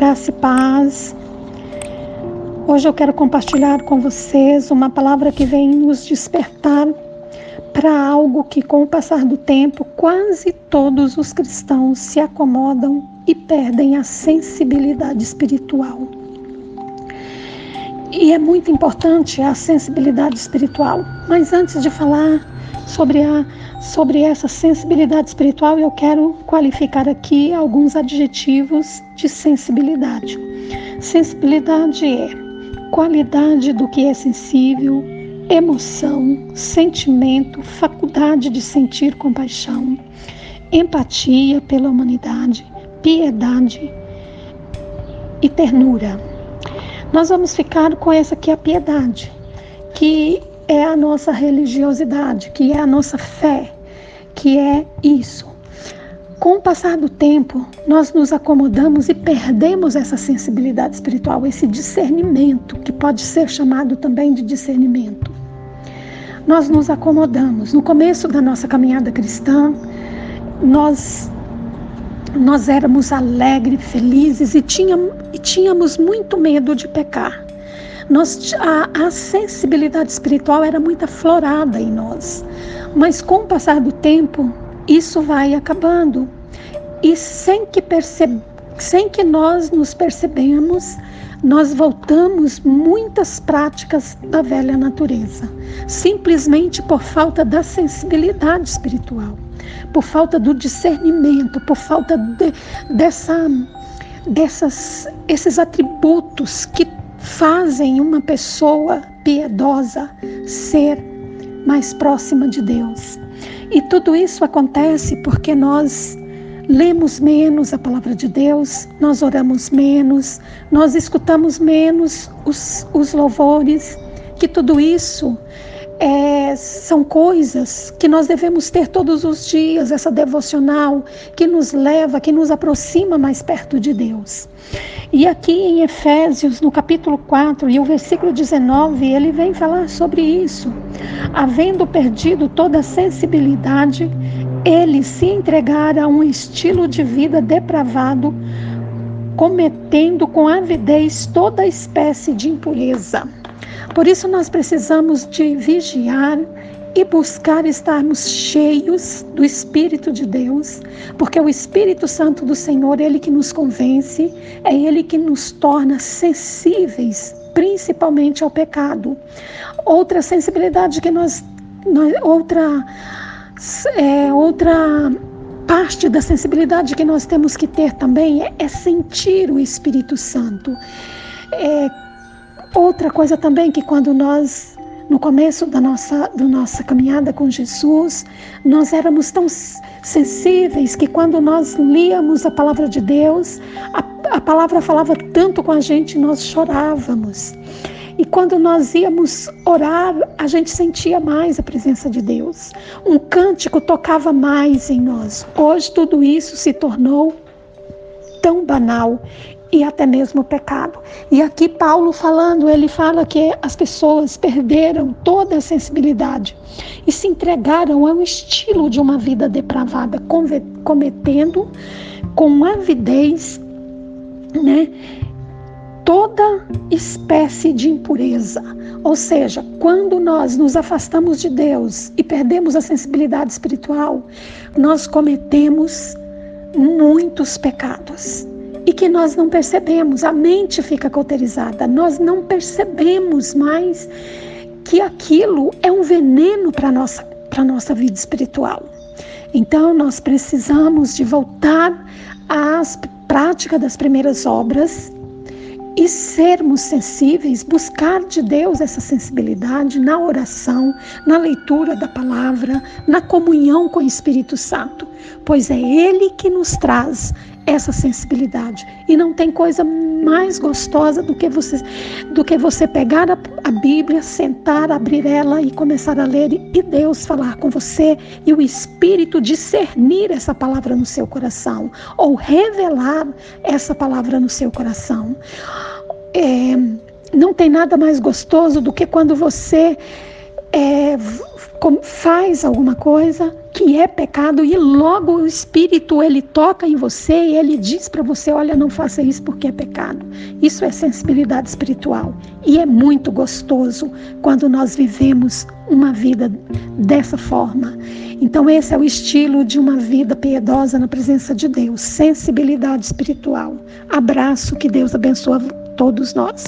Graça e paz. Hoje eu quero compartilhar com vocês uma palavra que vem nos despertar para algo que, com o passar do tempo, quase todos os cristãos se acomodam e perdem a sensibilidade espiritual. E é muito importante a sensibilidade espiritual. Mas antes de falar sobre essa sensibilidade espiritual, eu quero qualificar aqui alguns adjetivos de sensibilidade. Sensibilidade é qualidade do que é sensível, emoção, sentimento, faculdade de sentir compaixão, empatia pela humanidade, piedade e ternura. Nós vamos ficar com essa aqui, a piedade, que é a nossa religiosidade, que é a nossa fé, que é isso. Com o passar do tempo, nós nos acomodamos e perdemos essa sensibilidade espiritual, esse discernimento, que pode ser chamado também de discernimento. Nós nos acomodamos. No começo da nossa caminhada cristã, nós éramos alegres, felizes e tínhamos muito medo de pecar. A sensibilidade espiritual era muito aflorada em nós, mas com o passar do tempo, isso vai acabando. E sem que nós nos percebemos, nós voltamos muitas práticas da velha natureza, simplesmente por falta da sensibilidade espiritual, por falta do discernimento, por falta desses atributos que fazem uma pessoa piedosa ser mais próxima de Deus. E tudo isso acontece porque nós lemos menos a palavra de Deus, nós oramos menos, nós escutamos menos os louvores, que tudo isso são coisas que nós devemos ter todos os dias, essa devocional que nos leva, que nos aproxima mais perto de Deus. E aqui em Efésios, no capítulo 4 e o versículo 19, ele vem falar sobre isso. Havendo perdido toda a sensibilidade, eles se entregaram a um estilo de vida depravado, cometendo com avidez toda espécie de impureza. Por isso nós precisamos de vigiar e buscar estarmos cheios do Espírito de Deus, porque o Espírito Santo do Senhor, Ele que nos convence, é Ele que nos torna sensíveis, principalmente ao pecado. Outra sensibilidade que outra parte da sensibilidade que nós temos que ter também é sentir o Espírito Santo. Outra coisa também que quando nós, no começo da nossa caminhada com Jesus, nós éramos tão sensíveis que quando nós líamos a palavra de Deus, a palavra falava tanto com a gente, nós chorávamos. E quando nós íamos orar, a gente sentia mais a presença de Deus. Um cântico tocava mais em nós. Hoje tudo isso se tornou tão banal e até mesmo pecado. E aqui Paulo falando, ele fala que as pessoas perderam toda a sensibilidade e se entregaram a um estilo de uma vida depravada, cometendo com avidez, toda espécie de impureza. Ou seja, quando nós nos afastamos de Deus e perdemos a sensibilidade espiritual, nós cometemos muitos pecados e que nós não percebemos. A mente fica cauterizada, nós não percebemos mais que aquilo é um veneno para a nossa vida espiritual. Então nós precisamos de voltar à prática das primeiras obras e sermos sensíveis, buscar de Deus essa sensibilidade na oração, na leitura da palavra, na comunhão com o Espírito Santo, pois é Ele que nos traz essa sensibilidade. E não tem coisa mais gostosa do que você pegar a Bíblia, sentar, abrir ela e começar a ler e Deus falar com você e o Espírito discernir essa palavra no seu coração ou revelar essa palavra no seu coração. Não tem nada mais gostoso do que quando você faz alguma coisa que é pecado e logo o Espírito ele toca em você e ele diz para você, olha, não faça isso porque é pecado. Isso é sensibilidade espiritual e é muito gostoso quando nós vivemos uma vida dessa forma. Então esse é o estilo de uma vida piedosa na presença de Deus, sensibilidade espiritual. Abraço, que Deus abençoe todos nós.